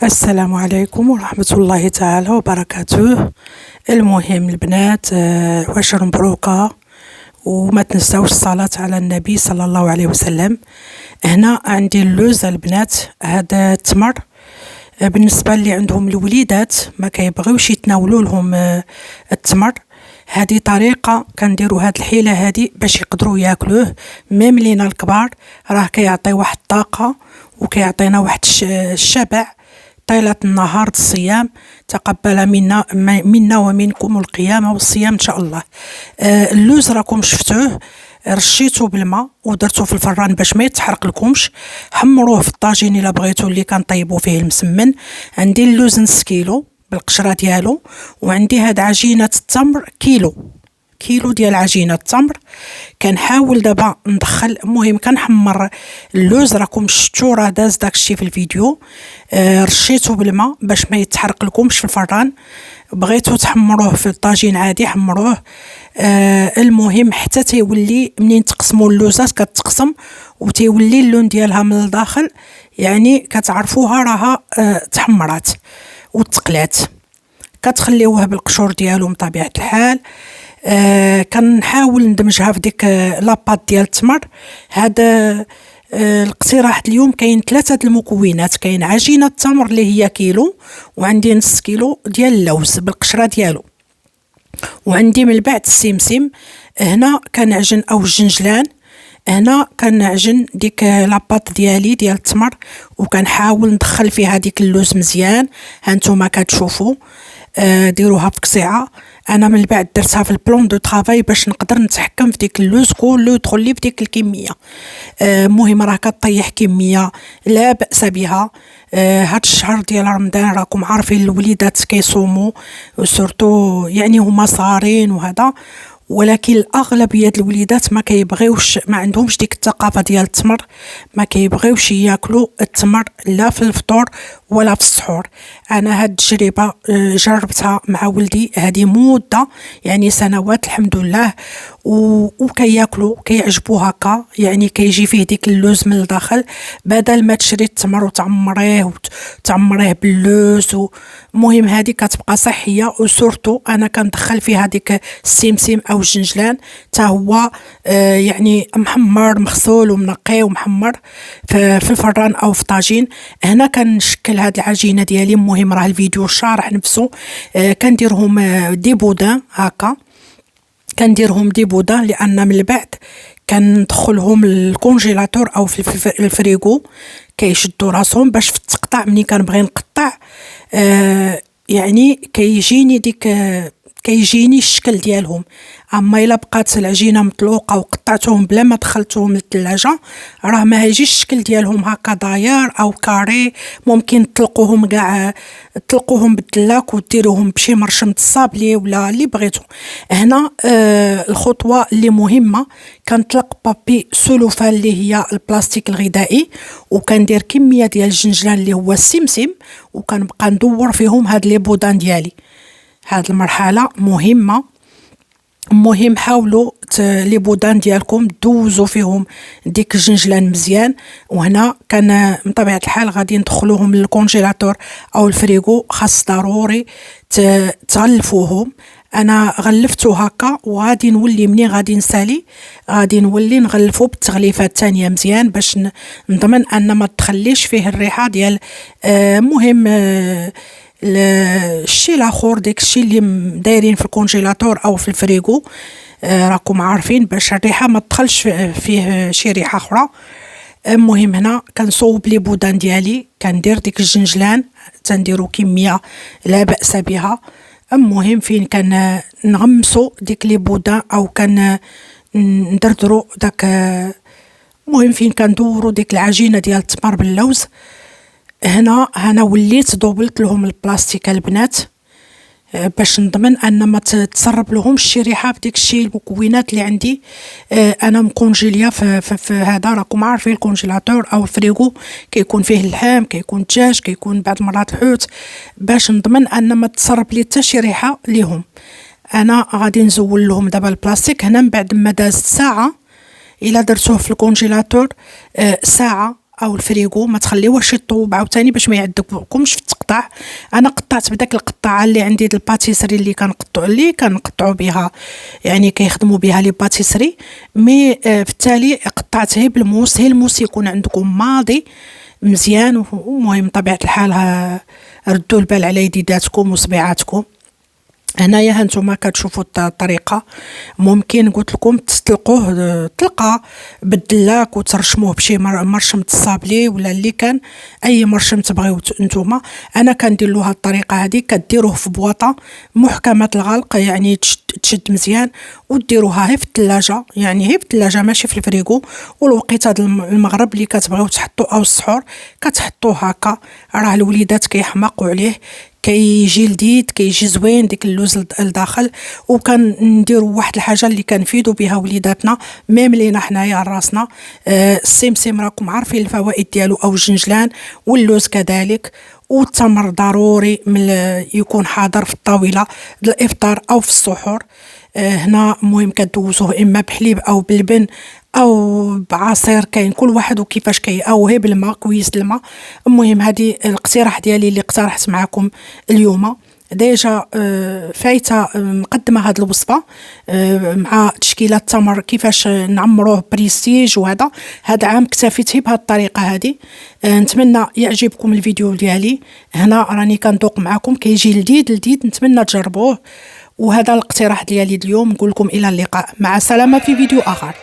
السلام عليكم ورحمة الله تعالى وبركاته. المهم البنات، واشر مبروكة وما تنساوش الصلاة على النبي صلى الله عليه وسلم. هنا عندي اللوز البنات، هذا التمر. بالنسبة اللي عندهم الوليدات ما كيبغيوش يتناولوا لهم التمر، هذه طريقة كنديروا هاد الحيلة هذه باش يقدروا ياكلوه. ميم لينا الكبار راه كيعطي واحد الطاقة وكيعطينا واحد الشبع طيلة النهار الصيام. تقبل منا ومنكم القيامة والصيام إن شاء الله. اللوز راكم شفتوه، رشيتو بالماء ودرتو في الفران باش ما يتحرق لكمش. حمروه في الطاجين الا بغيتو اللي كنطيبوا فيه المسمن. عندي اللوز نص كيلو بالقشره ديالو، وعندي هاد عجينه التمر كيلو ديال عجينه التمر. كنحاول دابا ندخل، المهم كنحمر اللوز، راكم شفتوا راه داز داكشي في الفيديو. رشيته بالماء باش ما يتحرق لكمش في الفران. بغيتو تحمروه في الطاجين عادي حمروه. المهم حتى تيولي منين تقسموا اللوزات كتقسم وتيولي اللون ديالها من الداخل، يعني كتعرفوها راها تحمرات وتقلات. كتخليوه بالقشور ديالو من طبيعة الحال. كنحاول ندمجها في ديك لاباط ديال التمر. هذا الاقتراح اليوم كاين 3 المكونات. كاين عجينة التمر اللي هي كيلو، وعندي نص كيلو ديال اللوز بالقشرة ديالو، وعندي من بعد السمسم. هنا كنعجن او الجنجلان، هنا كنعجن ديك لاباط ديالي ديال التمر، وكنحاول ندخل فيها ديك اللوز مزيان. هانتوما كتشوفوا ديروها في قصيعه. انا من بعد درتها في البلون دو طرافاي باش نقدر نتحكم في ديك اللوز كله يدخل لي في ديك الكميه. المهم راه كطيح كميه لا باس بها. هاد الشهر ديال رمضان راكم عارفين الوليدات كيصوموا سورتو، يعني هما صغارين وهذا، ولكن الاغلبيه ديال الوليدات ما كيبغيوش، ما عندهمش ديك الثقافه ديال التمر، ما كيبغيوش ياكلوا التمر لا في الفطور ولا في السحور. انا هاد التجربه جربتها مع ولدي هذه مده، يعني سنوات الحمد لله، وكياكلوا كيعجبوا هكا، يعني كيجي فيه ديك اللوز من الداخل بدل ما تشري التمر وتعمريه باللوز. المهم هذه كتبقى صحيه، وسورتو انا كندخل فيها ديك السمسم او الجنجلان تا هو يعني محمر مغسول ومنقي ومحمر في الفران او في طاجين. هنا كنشكل هاد العجينه ديالي. المهم راه الفيديو شارح نفسه. كنديرهم دي بودان هكا، كنديرهم دي بودان لان من بعد كندخلهم الكونجيلاتور او في الفريغو كيشدوا راسهم باش في التقطع. ملي كنبغي نقطع يعني كيجيني الشكل ديالهم. اما الا بقات العجينه مطلوقه وقطعتهم بلا ما دخلتهم للثلاجه راه ما هيجيش الشكل ديالهم هكا داير او كاري. ممكن تطلقوهم كاع، تطلقوهم بالدلاك وديروهم بشي مرشم الصابلي ولا اللي بغيتو. هنا الخطوه اللي مهمه، كنطلق بابي سلوفان اللي هي البلاستيك الغذائي، وكندير كميه ديال الجنجلان اللي هو السمسم، وكنبقى ندور فيهم هاد لي بودان ديالي. هاد المرحله مهمه. المهم حاولوا لي بودان ديالكم دوزوا فيهم ديك الجنجلان مزيان. وهنا كان من طبيعه الحال غادي ندخلوهم للكونجيلاتور او الفريغو، خاص ضروري تغلفوهم. انا غلفتو هكا، وغادي نولي منين غادي نسالي غادي نولي نغلفو بالتغليفه الثانيه مزيان باش نضمن ان ما تخليش فيه الريحه ديال مهم الشيء الاخر، داك الشيء اللي دايرين في الكونجيلاتور او في الفريغو. راكم عارفين باش الريحه ما تدخلش فيه شي ريحه اخرى. المهم هنا كنصوب لي بودان ديالي، كندير ديك الجنجلان تنديرو كميه لا باس بها. المهم فين كان نغمسو ديك لي بودان او كان ندردرو داك، المهم فين كندورو ديك العجينه ديال التمر باللوز. هنا وليت دوبلت لهم البلاستيك البنات باش نضمن ان ما تسرب لهمش شي ريحه في ديك الشيء المكونات اللي عندي. انا مكونجيليا في هذا، راكم عارفين الكونجيلاتور او الفريغو كيكون فيه اللحم، كيكون الدجاج، كيكون بعض المرات الحوت، باش نضمن ان ما تسرب لي حتى شي ريحه ليهم. انا غادي نزول لهم دابا البلاستيك. هنا من بعد ما دازت ساعه، الا درتوه في الكونجيلاتور ساعه او الفريغو، ما تخليوهش يطوب عاوتاني باش ما يعذبكمش في التقطاع. انا قطعت بداك القطاعه اللي عندي د الباتيسري اللي كنقطعوا بها، يعني كيخدموا بها لي باتيسري. مي في التالي قطعت هي بالموس، هي الموس يكون عندكم ماضي مزيان. ومهم طبيعه الحال ردوا البال على يديداتكم وصبيعاتكم. هنايا هانتوما كتشوفوا الطريقه، ممكن قلت لكم تطلقوه طلقه بالدلاك وترشموه بشي مرشم الصابلي ولا اللي كان اي مرشم تبغيو نتوما. انا كندير له هاد الطريقه هذه، كديروه في بواطه محكمه الغلق، يعني تشد مزيان وديروها هي في الثلاجه، يعني هي في الثلاجه ماشي في الفريغو. والوقيته هاد المغرب اللي كتبغيو تحطوا او السحور كتحطوه هكا، راه الوليدات كيحماقوا عليه، كيجي لذيذ كيجي زوين ديك اللوز لداخل. وكنديروا واحد الحاجه اللي كنفيدوا بها وليداتنا ميم لينا حنايا راسنا، السمسم راكم عارفين الفوائد ديالو، او الجنجلان واللوز كذلك. والتمر ضروري يكون حاضر في الطاوله الافطار او في السحور. هنا مهم كدوزوه اما بحليب او باللبن او بعصير، كاين كل واحد وكيفاش او هي بالماء كويس الماء. المهم هذه الاقتراح ديالي اللي اقترحت معكم اليوم. ديجا فايته مقدمه هذه الوصفه مع تشكيله التمر كيفاش نعمروه بريستيج. وهذا عام اكتفيت بهذه الطريقه هذه. نتمنى يعجبكم الفيديو ديالي. هنا راني كندوق معكم كيجي لذيذ، نتمنى تجربوه. وهذا الاقتراح ديالي اليوم. نقول لكم الى اللقاء، مع السلامه في فيديو اخر.